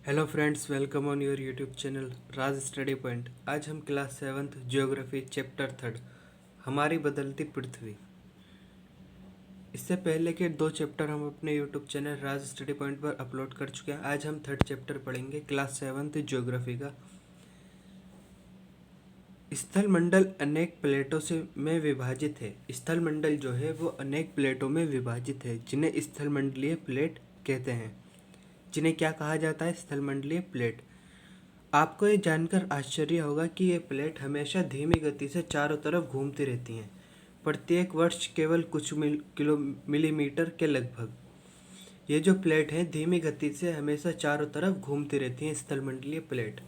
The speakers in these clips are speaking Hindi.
Hello friends, welcome on your YouTube channel Raj study point. आज हम क्लास 7th ज्योग्राफी चैप्टर 3 हमारी बदलती पृथ्वी। इससे पहले के 2 चैप्टर हम अपने यूट्यूब चैनल राज स्टडी पॉइंट पर अपलोड कर चुके हैं। आज हम 3rd चैप्टर पढ़ेंगे क्लास 7th ज्योग्राफी का। स्थल मंडल अनेक प्लेटों से में विभाजित है। स्थल मंडल जो है वो अनेक प्लेटों में विभाजित है, जिन्हें स्थल मंडलीय प्लेट कहते हैं। जिन्हें क्या कहा जाता है? स्थल मंडलीय प्लेट। आपको ये जानकर आश्चर्य होगा कि ये प्लेट हमेशा धीमी गति से चारों तरफ घूमती रहती हैं, प्रत्येक वर्ष केवल कुछ मिलीमीटर के लगभग। ये जो प्लेट हैं धीमी गति से हमेशा चारों तरफ घूमती रहती हैं, स्थलमंडलीय प्लेट।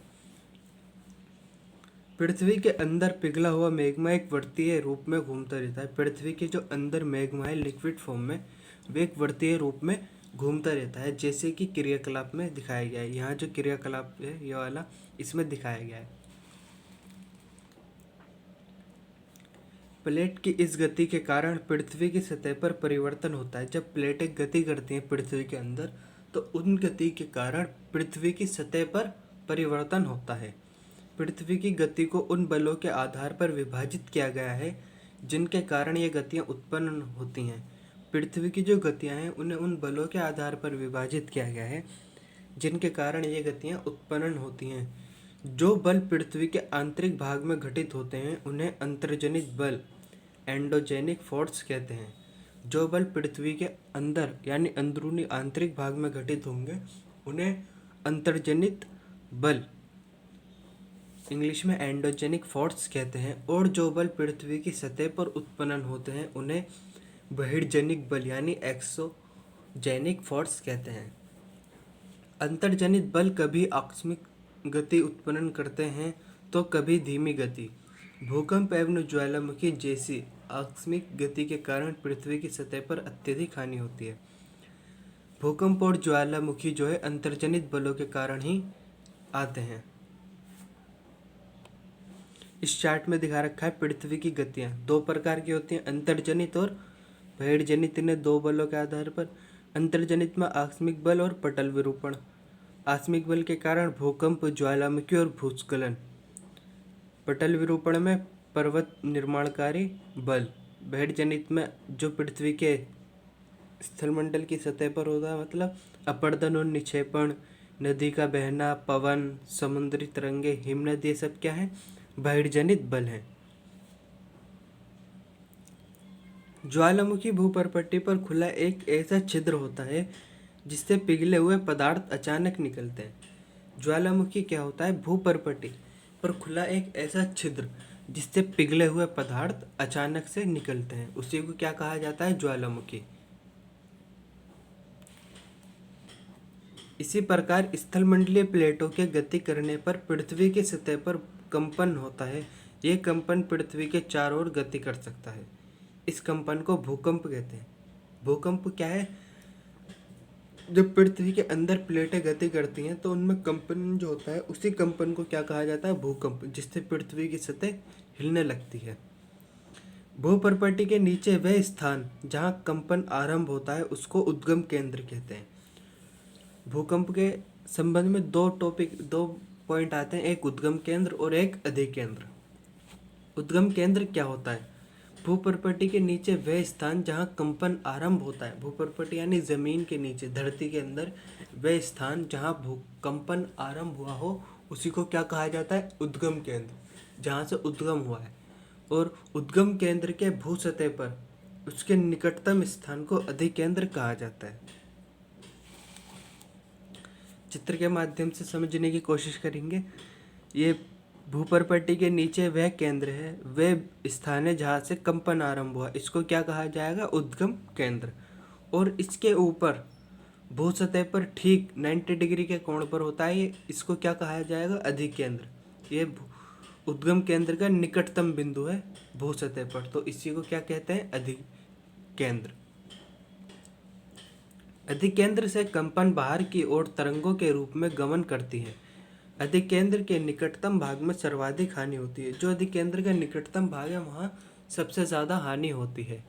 पृथ्वी के अंदर पिघला हुआ मैग्मा एक वर्तीय रूप में घूमता रहता है। पृथ्वी के जो अंदर मैग्मा है लिक्विड फॉर्म में, वे एक वर्तीय रूप में घूमता रहता है, जैसे कि क्रियाकलाप में दिखाया गया है। यहाँ जो क्रियाकलाप है ये वाला, इसमें दिखाया गया है। प्लेट की इस गति के कारण पृथ्वी की सतह पर परिवर्तन होता है। जब प्लेटें गति करती हैं पृथ्वी के अंदर, तो उन गति के कारण पृथ्वी की सतह पर परिवर्तन होता है। पृथ्वी की गति को उन बलों के आधार पर विभाजित किया गया है जिनके कारण ये गतियाँ उत्पन्न होती हैं। पृथ्वी की जो गतियाँ हैं उन्हें उन बलों के आधार पर विभाजित किया गया है जिनके कारण ये गतियाँ उत्पन्न होती हैं। जो बल पृथ्वी के आंतरिक भाग में घटित होते हैं उन्हें अंतर्जनित बल, एंडोजेनिक फोर्स कहते हैं। जो बल पृथ्वी के अंदर यानी अंदरूनी आंतरिक भाग में घटित होंगे उन्हें अंतर्जनित बल, इंग्लिश में एंडोजेनिक फोर्स कहते हैं। और जो बल पृथ्वी की सतह पर उत्पन्न होते हैं उन्हें बहिर्जनिक बल यानी एक्सोजेनिक फोर्स कहते हैं। अंतर्जनित बल कभी आकस्मिक गति उत्पन्न करते हैं तो कभी धीमी गति। भूकंप एवं ज्वालामुखी जैसी आकस्मिक गति के कारण पृथ्वी की सतह पर अत्यधिक हानि होती है। भूकंप और ज्वालामुखी जो है अंतर्जनित बलों के कारण ही आते हैं। इस चार्ट में दिखा रखा है पृथ्वी की गतियाँ 2 प्रकार की होती हैं, अंतर्जनित और बहिर्जनित। इन्हें 2 बलों के आधार पर, अंतर्जनित में आकस्मिक बल और पटल विरूपण। आकस्मिक बल के कारण भूकंप, ज्वालामुखी और भूस्खलन। पटल विरूपण में पर्वत निर्माणकारी बल। बहिर्जनित में जो पृथ्वी के स्थलमंडल की सतह पर होता है, मतलब अपरदन और निक्षेपण, नदी का बहना, पवन, समुद्री तरंगे, हिमनद, ये सब क्या है? बहिर्जनित बल है। ज्वालामुखी भूपर्पट्टी पर खुला एक ऐसा छिद्र होता है जिससे पिघले हुए पदार्थ अचानक निकलते हैं। ज्वालामुखी क्या होता है? भूपर्पट्टी पर खुला एक ऐसा छिद्र जिससे पिघले हुए पदार्थ अचानक से निकलते हैं, उसी को क्या कहा जाता है? ज्वालामुखी। इसी प्रकार स्थलमंडलीय प्लेटों के गति करने पर पृथ्वी की सतह पर कंपन होता है। ये कंपन पृथ्वी के चारों ओर गति कर सकता है। इस कंपन को भूकंप कहते हैं। भूकंप क्या है? जब पृथ्वी के अंदर प्लेटें गति करती हैं तो उनमें कंपन जो होता है, उसी कंपन को क्या कहा जाता है? भूकंप, जिससे पृथ्वी की सतह हिलने लगती है। भूपर्पट्टी के नीचे वह स्थान जहाँ कंपन आरंभ होता है उसको उद्गम केंद्र कहते हैं। भूकंप के संबंध में 2 पॉइंट आते हैं, एक उद्गम केंद्र और एक अधिकेंद्र। उद्गम केंद्र क्या होता है? भूपर्पट्टी के नीचे वह स्थान जहाँ कंपन आरंभ होता है। भूपर्पट्टी यानी जमीन के नीचे, धरती के अंदर वह स्थान जहाँ भूकंपन आरंभ हुआ हो उसी को क्या कहा जाता है? उद्गम केंद्र, जहाँ से उद्गम हुआ है। और उद्गम केंद्र के भू सतह पर उसके निकटतम स्थान को अधिकेंद्र कहा जाता है। चित्र के माध्यम से समझने की कोशिश करेंगे। ये भूपर्पट्टी के नीचे वह केंद्र है, वह स्थान है जहाँ से कंपन आरंभ हुआ, इसको क्या कहा जाएगा? उद्गम केंद्र। और इसके ऊपर भू सतह पर ठीक 90 डिग्री के कोण पर होता है, इसको क्या कहा जाएगा? अधिकेंद्र। ये उद्गम केंद्र का निकटतम बिंदु है भू सतह पर, तो इसी को क्या कहते हैं? अधिकेंद्र। अधिकेंद्र से कंपन बाहर की ओर तरंगों के रूप में गमन करती है। अधिकेंद्र के निकटतम भाग में सर्वाधिक हानि होती है। जो अधिकेंद्र का निकटतम भाग है वहाँ सबसे ज़्यादा हानि होती है।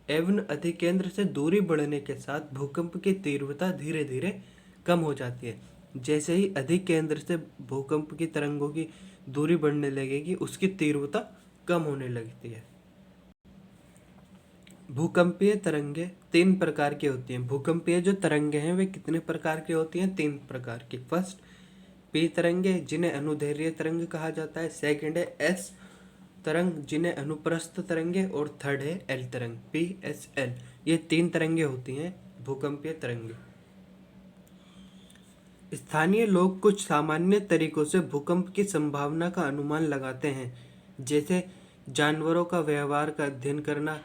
एवं अधिकेंद्र से दूरी बढ़ने के साथ भूकंप की तीव्रता धीरे धीरे कम हो जाती है। जैसे ही अधिक केंद्र से भूकंप की तरंगों की दूरी बढ़ने लगेगी उसकी तीव्रता कम होने लगती है। भूकंपीय तरंगे 3 प्रकार की होती हैं। भूकंपीय जो तरंगे हैं वे कितने प्रकार की होती हैं? 3 प्रकार की। फर्स्ट पी तरंगे जिन्हें अनुदैर्घ्य तरंग कहा जाता है। सेकंड है एस तरंग जिन्हें अनुप्रस्थ तरंगे, और थर्ड है एल तरंग, PSL। ये 3 तरंगे होती हैं भूकंपीय तरंगे। स्थानीय लोग कुछ सामान्य तरीकों से भूकंप की संभावना का अनुमान लगाते हैं, जैसे जानवरों का व्यवहार का अध्ययन करना,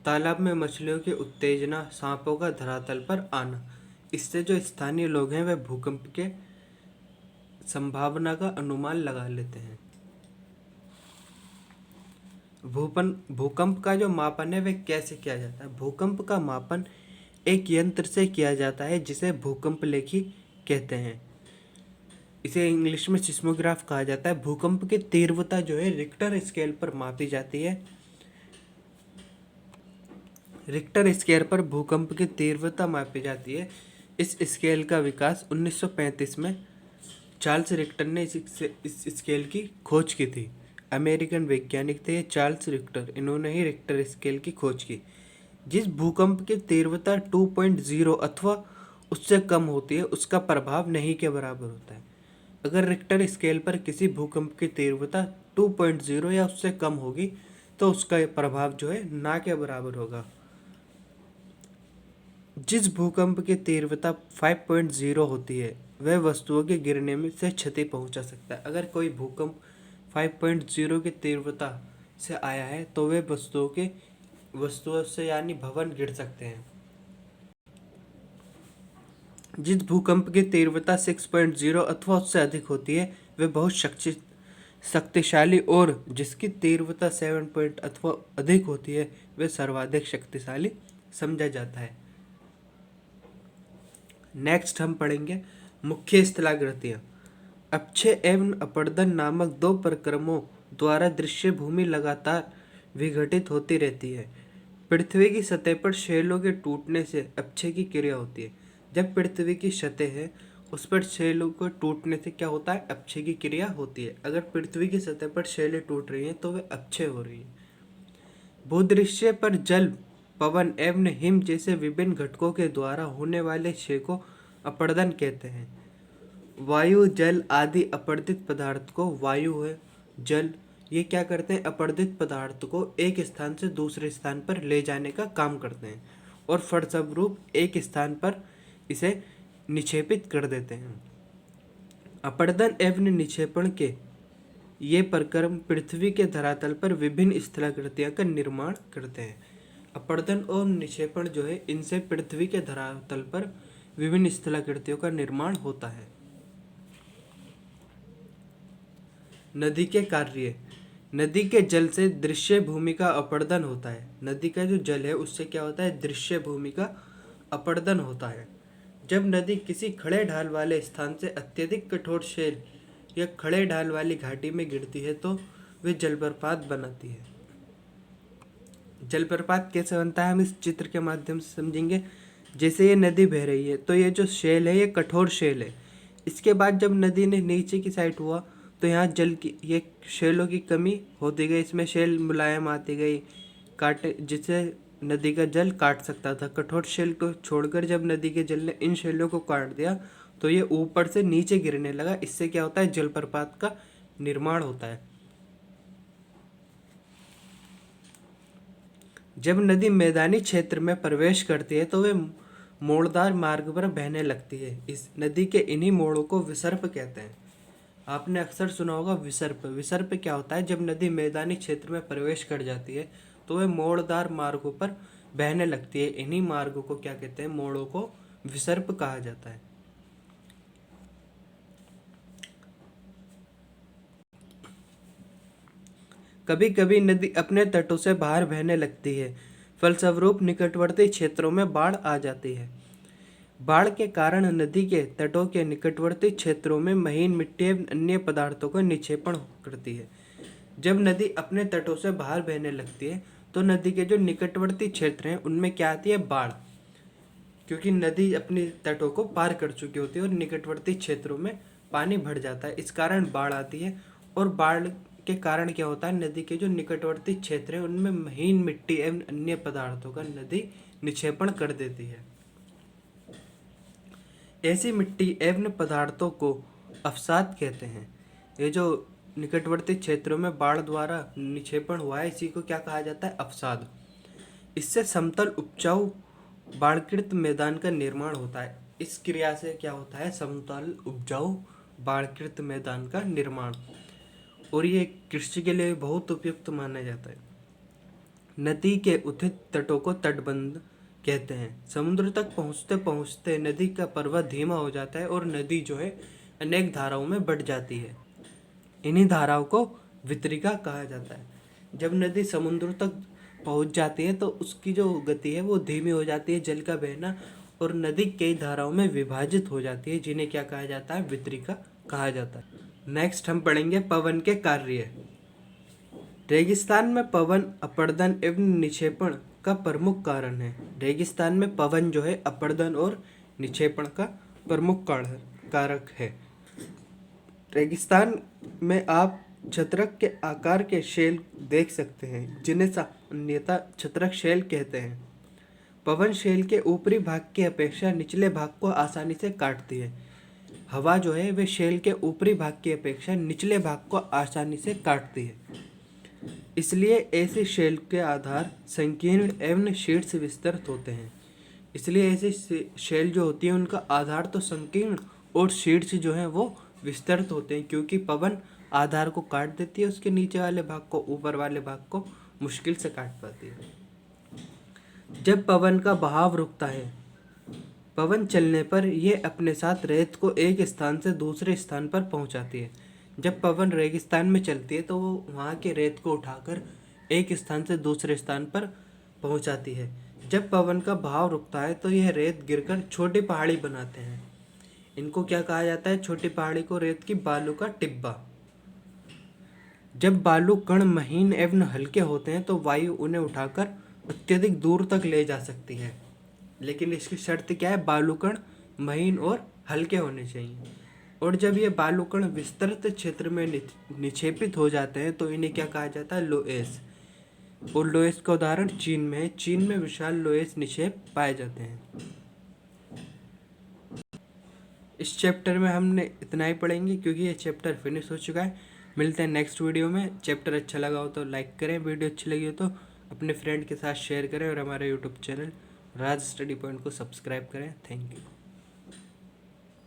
तालाब में मछलियों की उत्तेजना, सांपों का धरातल पर आना। इससे जो स्थानीय लोग हैं वह भूकंप के संभावना का अनुमान लगा लेते हैं। भूकंप का जो मापन है वह कैसे किया जाता है? भूकंप का मापन एक यंत्र से किया जाता है जिसे भूकंप लेखी कहते हैं। इसे इंग्लिश में सिस्मोग्राफ कहा जाता है। भूकंप की तीव्रता जो है रिक्टर स्केल पर मापी जाती है। रिक्टर स्केल पर भूकंप की तीव्रता मापी जाती है। इस स्केल का विकास 1935 में चार्ल्स रिक्टर ने इस स्केल की खोज की थी। अमेरिकन वैज्ञानिक थे चार्ल्स रिक्टर, इन्होंने ही रिक्टर स्केल की खोज की। जिस भूकंप की तीव्रता 2.0 अथवा उससे कम होती है उसका प्रभाव नहीं के बराबर होता है। अगर रिक्टर स्केल पर किसी भूकंप की तीव्रता 2.0 या उससे कम होगी तो उसका प्रभाव जो है ना के बराबर होगा। जिस भूकंप की तीव्रता 5.0 होती है वह वस्तुओं के गिरने में से क्षति पहुंचा सकता है। अगर कोई भूकंप 5.0 की तीव्रता से आया है तो वे वस्तुओं से यानी भवन गिर सकते हैं। जिस भूकंप की तीव्रता 6.0 अथवा उससे अधिक होती है वह बहुत शक्तिशाली, और जिसकी तीव्रता 7 अथवा अधिक होती है वह सर्वाधिक शक्तिशाली समझा जाता है। नेक्स्ट हम पढ़ेंगे मुख्य स्थलाकृतियाँ। अपक्षय एवं अपरदन नामक 2 प्रक्रमों द्वारा दृश्य भूमि लगातार विघटित होती रहती है। पृथ्वी की सतह पर शैलों के टूटने से अपक्षय की क्रिया होती है। जब पृथ्वी की सतह है उस पर शैलों को टूटने से क्या होता है? अपक्षय की क्रिया होती है। अगर पृथ्वी की सतह पर शैलें टूट रही हैं तो वे अपक्षय हो रही है। भूदृश्य पर जल, पवन एवं हिम जैसे विभिन्न घटकों के द्वारा होने वाले क्षय को अपरदन कहते हैं। वायु, जल आदि अपरदित पदार्थ को, वायु है, जल, ये क्या करते हैं? अपरदित पदार्थ को एक स्थान से दूसरे स्थान पर ले जाने का काम करते हैं और फलस्वरूप एक स्थान पर इसे निक्षेपित कर देते हैं। अपरदन एवं निक्षेपण के ये प्रक्रम पृथ्वी के धरातल पर विभिन्न स्थलाकृतियों का निर्माण करते हैं। अपरदन और निक्षेपण जो है इनसे पृथ्वी के धरातल पर विभिन्न स्थलाकृतियों का निर्माण होता है। नदी के कार्य। नदी के जल से दृश्य भूमि का अपरदन होता है। नदी का जो जल है उससे क्या होता है? दृश्य भूमि का अपरदन होता है। जब नदी किसी खड़े ढाल वाले स्थान से अत्यधिक कठोर शैल या खड़े ढाल वाली घाटी में गिरती है तो वे जलप्रपात बनाती है। जलप्रपात कैसे बनता है हम इस चित्र के माध्यम से समझेंगे। जैसे ये नदी बह रही है तो ये जो शैल है ये कठोर शैल है। इसके बाद जब नदी ने नीचे की साइड हुआ तो यहाँ जल की ये शैलों की कमी होती गई, इसमें शैल मुलायम आती गई, काटे जिससे नदी का जल काट सकता था। कठोर शैल को छोड़कर जब नदी के जल ने इन शैलों को काट दिया तो ये ऊपर से नीचे गिरने लगा। इससे क्या होता है? जलप्रपात का निर्माण होता है। जब नदी मैदानी क्षेत्र में प्रवेश करती है तो वे मोड़दार मार्ग पर बहने लगती है। इस नदी के इन्हीं मोड़ों को विसर्प कहते हैं। आपने अक्सर सुना होगा विसर्प। विसर्प क्या होता है? जब नदी मैदानी क्षेत्र में प्रवेश कर जाती है तो वह मोड़दार मार्गों पर बहने लगती है। इन्हीं मार्गों को क्या कहते हैं? मोड़ों को विसर्प कहा जाता है। कभी कभी नदी अपने तटों से बाहर बहने लगती है, फलस्वरूप निकटवर्ती क्षेत्रों में बाढ़ आ जाती है। बाढ़ के कारण नदी के तटों के निकटवर्ती क्षेत्रों में महीन मिट्टी एवं अन्य पदार्थों का निक्षेपण करती है। जब नदी अपने तटों से बाहर बहने लगती है तो नदी के जो निकटवर्ती क्षेत्र हैं उनमें क्या आती है? बाढ़। क्योंकि नदी अपनी तटों को पार कर चुकी होती है और निकटवर्ती क्षेत्रों में पानी भर जाता है, इस कारण बाढ़ आती है। और बाढ़ के कारण क्या होता है, नदी के जो निकटवर्ती क्षेत्र है उनमें महीन मिट्टी एवं अन्य पदार्थों का नदी निक्षेपण कर देती है। ऐसी मिट्टी एवं पदार्थों को अवसाद कहते हैं। ये जो निकटवर्ती क्षेत्रों में बाढ़ द्वारा निक्षेपण हुआ है, इसी को क्या कहा जाता है, अवसाद। इससे समतल उपजाऊ बाढ़कृत मैदान का निर्माण होता है। इस क्रिया से क्या होता है, समतल उपजाऊ बाढ़कृत मैदान का निर्माण, और ये कृषि के लिए बहुत उपयुक्त माना जाता है। नदी के उथित तटों को तटबंध कहते हैं। समुद्र तक पहुँचते पहुँचते नदी का प्रवाह धीमा हो जाता है और नदी जो है अनेक धाराओं में बढ़ जाती है। इन्हीं धाराओं को वितरिका कहा जाता है। जब नदी समुद्र तक पहुंच जाती है तो उसकी जो गति है वो धीमी हो जाती है, जल का बहना, और नदी कई धाराओं में विभाजित हो जाती है, जिन्हें क्या कहा जाता है, वितरिका कहा जाता है। नेक्स्ट हम पढ़ेंगे पवन के कार्य। रेगिस्तान में पवन अपरदन एवं निक्षेपण का प्रमुख कारण है। रेगिस्तान में पवन जो है अपरदन और निक्षेपण का प्रमुख कारक है। रेगिस्तान में आप छत्रक के आकार के शेल देख सकते हैं, जिन्हें सामान्यतः छत्रक शेल कहते हैं। पवन शेल के ऊपरी भाग की अपेक्षा निचले भाग को आसानी से काटती है। हवा जो है वे शेल के ऊपरी भाग की अपेक्षा निचले भाग को आसानी से काटती है। इसलिए ऐसे शेल के आधार संकीर्ण एवं शीर्ष विस्तृत होते हैं। इसलिए ऐसे शेल जो होती है उनका आधार तो संकीर्ण और शीर्ष जो है वो विस्तृत होते हैं, क्योंकि पवन आधार को काट देती है, उसके नीचे वाले भाग को, ऊपर वाले भाग को मुश्किल से काट पाती है। जब पवन का बहाव रुकता है, पवन चलने पर यह अपने साथ रेत को एक स्थान से दूसरे स्थान पर पहुंचाती है। जब पवन रेगिस्तान में चलती है तो वो वहाँ के रेत को उठाकर एक स्थान से दूसरे स्थान पर पहुंचाती है। जब पवन का बहाव रुकता है तो यह रेत गिरकर छोटी पहाड़ी बनाते हैं। इनको क्या कहा जाता है, छोटी पहाड़ी को रेत की बालू का टिब्बा। जब बालू कण महीन एवं हल्के होते हैं तो वायु उन्हें उठाकर अत्यधिक दूर तक ले जा सकती है, लेकिन इसकी शर्त क्या है, बालू कण महीन और हल्के होने चाहिए। और जब ये बालू कण विस्तृत क्षेत्र में निक्षेपित हो जाते हैं तो इन्हें क्या कहा जाता है, लोएस। और लोएस का उदाहरण चीन में है। चीन में विशाल लोएस निक्षेप पाए जाते हैं। इस चैप्टर में हमने इतना ही पढ़ेंगे, क्योंकि ये चैप्टर फिनिश हो चुका है। मिलते हैं नेक्स्ट वीडियो में। चैप्टर अच्छा लगा हो तो लाइक करें, वीडियो अच्छी लगी हो तो अपने फ्रेंड के साथ शेयर करें, और हमारे यूट्यूब चैनल राज स्टडी पॉइंट को सब्सक्राइब करें। Thank you.